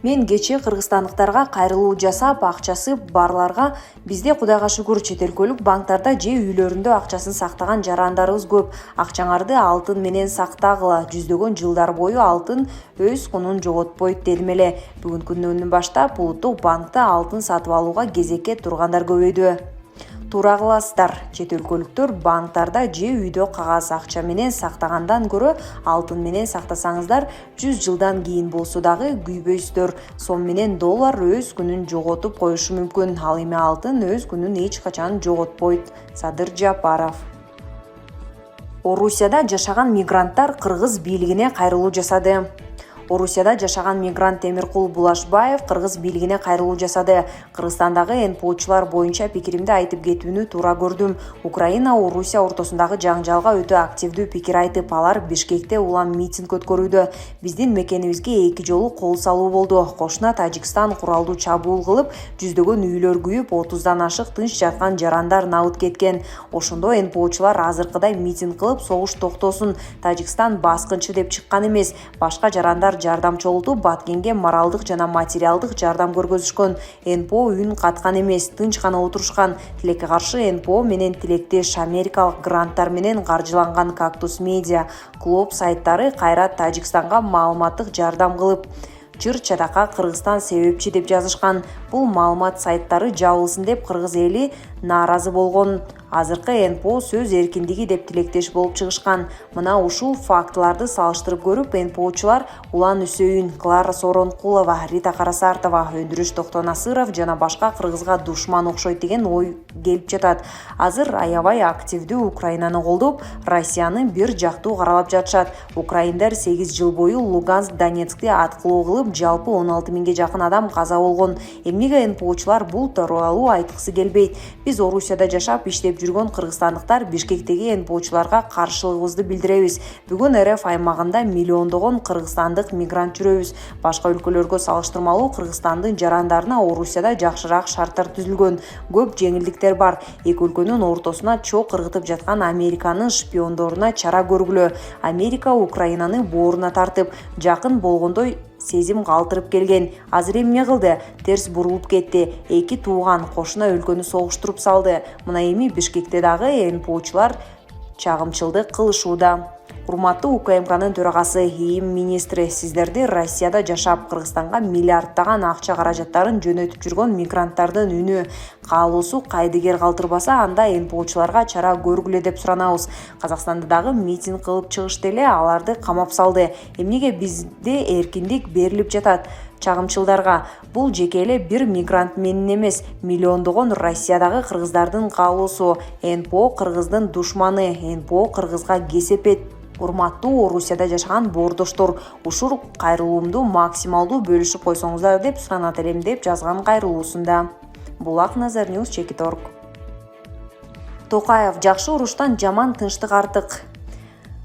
Мен кече кыргызстандыктарга кайрылуу жасап, акчасы барларга бизде Кудайга шүгүр чет өлкөлүк банктарда же үйлөрүндө акчасын сактаган жарандарыбыз көп. Акчаңарды алтын менен сактагыла. Жүздөгөн жылдар бою алтын өз кунун жоготпойт дедим эле. Бүгүнкү күндөн баштап улуттук банкта алтын сатып алууга кезекке тургандар көбөйдү. Туура кыласыздар. Чет өлкөлүктөр банктарда же үйдө кагаз акча менен сактагандан көрө алтын менен сактасаңыздар 100 жылдан кийин болсо дагы күйбөйсүздөр. Сом менен доллар өз күнүн жоготуп коюшу мүмкүн. Ал эми алтын өз күнүн эч качан жоготпойт. Садыр Жапаров. Орусияда жашаган мигранттар кыргыз бийлигине кайрылуу жасады. Орусияда жашаган мигрант Темиркул Булашбаев кыргыз бийлигине кайрылуу жасады. Кыргызстандагы НПОчулар боюнча пикиримди айтып кетүүнү туура көрдүм. Украина Орусия ортосундагы жаңжалга өтө активдүү пикир айтып, алар Бишкекте улам митинг өткөрүүдө. Биздин мекенибизге 2 жолу кол салуу болду. Кошуна Тажикстан куралдуу чабуул кылып, жүздөгөн үйлөр күйүп, 30дан ашык тынч жаткан жарандар набыт кеткен. Ошондо НПОчулар азыркыдай митинг кылып, согуш токтосун, Тажикстан баскынчы деп чыккан эмес. Башка жарандар жардам чогултуп, Баткенге моралдык жана материалдык жардам көргөзүшкөн. НПО үн каткан эмес, тынч гана отурушкан. Тилекке каршы НПО менен тилектеш америкалык гранттар менен каржыланган Кактус Медиа клуб сайттары кайра Тажикстанга маалыматтык жардам кылып, чыр-чадакка Кыргызстан себепчи деп жазышкан. Бул маалымат сайттары жабылсын деп кыргыз эли нааразы болгон. Азыркы НПО сөз эркиндиги деп тилектеш болуп чыгышкан. Мына ушул фактыларды салыштырып көрүп, НПОчулар Улан Үсөйүн, Клара Соронкулова, Рита Карасартова, Өндүрүш Токтонасыров жана башка кыргызга душман окшойт деген ой келип жатат. Азыр аябай активдүү Украинаны колдоп, Россияны бир жактуу каралап жатышат. Украиндар 8 жыл бою Луганск, Донецкти аткылоо кылып, жалпы 16 миңге жакын адам каза болгон. Эмнеге НПОчулар бул тууралуу айткысы келбейт? Биз Орусияда жашап иштеп жүргөн кыргызстандыктар Бишкектеги НПОчуларга каршылыгыбызды билдиребиз. Бүгүн РФ аймагында миллиондогон кыргызстандык мигрант жүрөбүз. Башка өлкөлөргө салыштырмалуу Кыргызстандын жарандарына Орусияда жакшыраак шарттар түзүлгөн. Көп жеңилдиктер бар. Эки өлкөнүн ортосуна чок ыргытып жаткан Американын шпиондоруна чара көргүлө. Америка Украинаны бооруна тартып, жакын болгондой сезим калтырып келген. Азыр эмне кылды? Терс бурулуп кетти. Эки тууган кошуна өлкөнү согуштуруп салды. Мына эми Бишкекте дагы НПОчулар чагымчылдык кылышууда. Урматтуу УКМКнын төрагасы, ИИМ министри, сиздерди Россияда жашап Кыргызстанга миллиарддаган акча каражаттарын жөнөтүп жүргөн мигранттардын үнү, каалоосу кайдыгер калтырбаса, анда НПОчуларга чара көргүлө деп суранабыз. Казакстанда дагы митинг кылып чыгышты эле, аларды камап салды. Эмнеге бизде эркиндик берилип жатат? Чагымчылдарга бул жеке эле бир мигрант менен эмес, миллиондогон Россиядагы кыргыздардын каалоосу. НПО кыргыздын душманы, НПО кыргызга кесепет. Урматтуу Орусияда жашаган боордоштор, ушул кайрылуумду максималдуу бөлүшүп койсоңуздар деп суранат элем деп жазган кайрылуусунда. Булак Назар Ньюс, Чекиторг. Токаев: жакшы уруштан жаман тынчтык артык.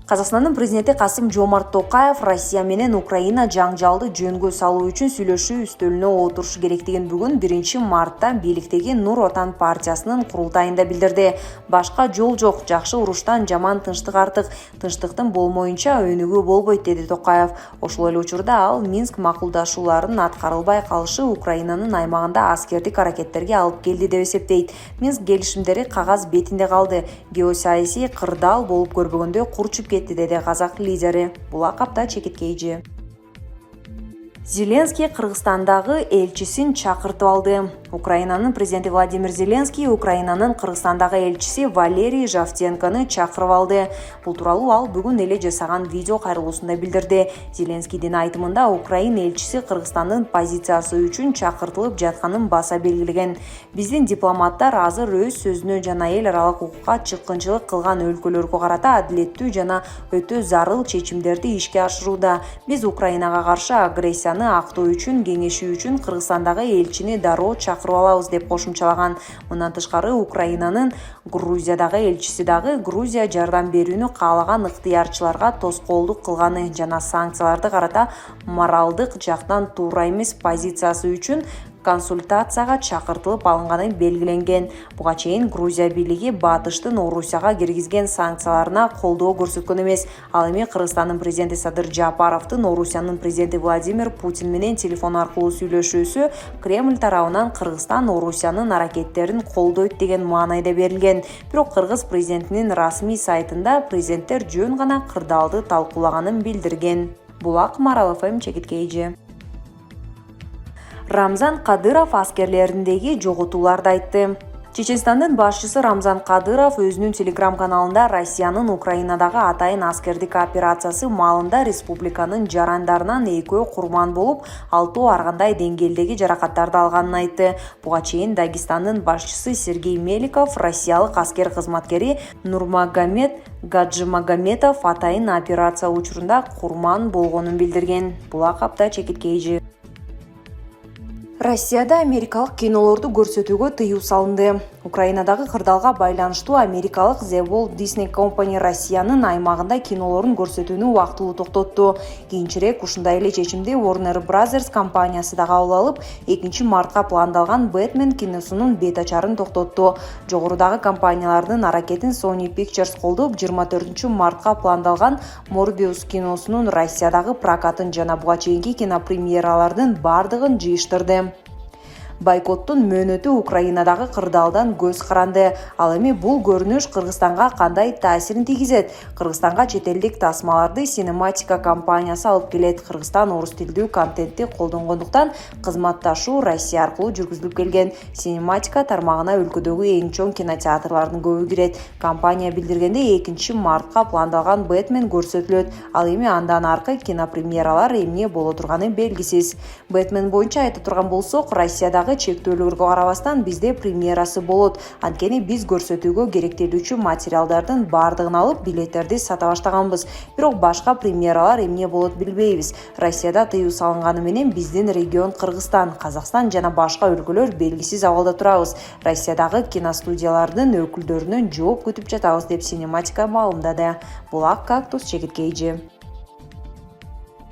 Казакстандын президенти Касым-Жомарт Токаев Россия менен Украина жаңжалды жөнгө салуу үчүн сүйлөшүү үстөлүнө отурушу керектигин бүгүн 1 мартта бийликтеги Нур Отан партиясынын курултайында билдирди. Башка жол жок, жакшы уруштан жаман тынчтык артык, тынчтыктын болмоюнча өнүгүү болбойт, деди Токаев. Ошол эле учурда ал Минск макулдашууларынын аткарылбай калышы Украинанын аймагында аскердик аракеттерге алып келди деп эсептейт. Минск келишимдери кагаз бетинде калды, геосаясий кырдаал болуп көрбөгөндө курчуп кетти, деди казак лидери. Булак апта Чекиткейжи. Зеленский Кыргызстандагы элчисин чакыртып алды. Украинанын президенти Владимир Зеленский Украинанын Кыргызстандагы элчиси Валерий Жавтенкону чакырып алды. Бул тууралуу ал бүгүн эле жасаган видео кайрылуусунда билдирди. Зеленскийдин айтымында Украина элчиси Кыргызстандын позициясы үчүн чакыртылып жатканын баса белгилеген. Биздин дипломаттар азыр өз сөзүнө жана эл аралык укукка чыккынчылык кылган өлкөлөргө карата адилеттүү жана өтө зарыл чечимдерди ишке ашырууда. Биз Украинага каршы агрессияны актоо үчүн кеңешүү үчүн Кыргызстандагы элчини дароо чакырып алабыз деп кошумчалаган. Мындан тышкары Украинанын Грузиядагы элчиси дагы Грузия жардам берүүнү каалаган ыктыярчыларга тоскоолдук кылганы жана санкцияларды карата моралдык жактан туура эмес позициясы үчүн консультацияга чакыртылып алынганы белгиленген. Буга чейин Грузия бийлиги Батыштын Орусияга киргизген санкцияларына колдоо көрсөткөн эмес. Ал эми Кыргызстандын президенти Садыр Жапаровдун Орусиянын президенти Владимир Путин менен телефон аркылуу сүйлөшүүсү Кремль тарабынан Кыргызстан Орусиянын аракеттерин колдойт деген маанайда берилген. Бирок Кыргыз президентинин расмий сайтында президенттер жөн гана кырдаалды талкуулаганын билдирген. Булак Марал ФМ чекиткейжи. Рамзан Кадыров аскерлериндеги жоготууларды айтты. Чеченстандын башчысы Рамзан Кадыров өзүнүн телеграм-каналында Россиянын Украинадагы атайын аскердик операциясы маалында республиканын жарандарынан экөө курман болуп, 6 ар кандай деңгээлдеги жаракаттарды алганын айтты. Буга чейин Дагестандын башчысы Сергей Меликов россиялык аскер кызматкери Нурмагомед Гаджимагометов атайын операция учурунда курман болгонун билдирген. Булак апта чекиткейжи. Россияда америкалык кинолорду көрсөтүүгө тыюу салынды. Украинадагы кырдаалга байланыштуу америкалык The Walt Disney Company Россиянын аймагында кинолорун көрсөтүүнү убактылуу токтотту. Кийинчерээк ушундай эле чечимди Warner Brothers компаниясы да кабыл алып, 2-мартка пландалган Batman киносунун бет ачарын токтотту. Жогорудагы компаниялардын аракетин Sony Pictures колдоп, 24-мартка пландалган Morbius киносунун Россиядагы прокатын жана буга чейинки кинопремьералардын бардыгын жыйыштырды. Бойкоттун мөөнөтү Украинадагы кырдаалдан көз каранды. Ал эми бул көрүнүш Кыргызстанга кандай таасирин тийгизет? Кыргызстанга чет элдик тасмаларды Cinematica компаниясы алып келет. Кыргызстан орус тилдүү контентти колдонгондуктан кызматташуу Россия аркылуу жүргүзүлүп келген. Cinematica тармагына өлкөдөгү эң чоң кинотеатрлардын көбү кирет. Компания билдиргендей, 2-мартка пландалган Batman көрсөтүлөт. Ал эми андан аркы кинопремьералар эмне боло турганы белгисиз. Batman боюнча айта турган болсок, Россиядагы чектөөлөргө карабастан бизде премьерасы болот. Анткени биз көрсөтүүгө керектелүүчү материалдардын бардыгын алып, билеттерди сата баштаганбыз. Бирок башка премьералар эмне болот билбейбиз. Россияда тыюу салынганы менен биздин регион Кыргызстан, Казакстан жана башка өлкөлөр белгисиз абалда турабыз. Россиядагы киностудиялардын өкүлдөрүнөн жооп күтүп жатабыз деп Cinematica маалымдады. Булак Кактус чекиткейжи.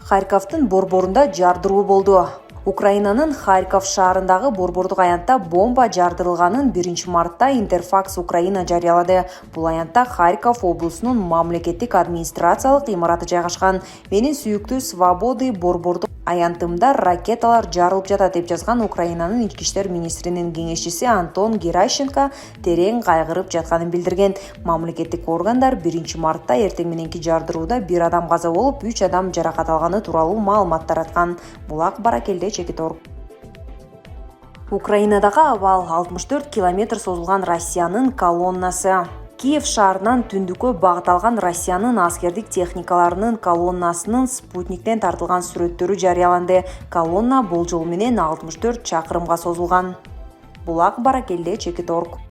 Харьковдун борборунда жардыруу болду. Украинанын Харьков шаарындагы борбордук аянтта бомба жардырылганын 1-мартта Интерфакс Украина жарыялады. Бул аянтта Харьков облусунун мамлекеттик администрациялык имараты жайгашкан. Менин сүйүктүү Свободы борбордук аянтымда ракеталар жарылып жатат деп жазган Украинанын ички иштер министринин кеңешчиси Антон Геращенко терең кайгырып жатканын билдирген. Мамлекеттик органдар 1-мартта эртең мененки жардырууда 1 адам каза болуп, 3 адам жаракат алганы тууралуу маалымат тараткан. Булак Баракелде чекиторг. Украинадагы абал 64 километр созулган Россиянын колоннасы. Киев шаарынан түндүккө багыт алган Россиянын аскердик техникаларынын колоннасынын спутниктен тартылган сүрөттөрү жарыяланды. Колонна болжол менен 64 чакырымга созулган. Булак Баракелде чекиторг.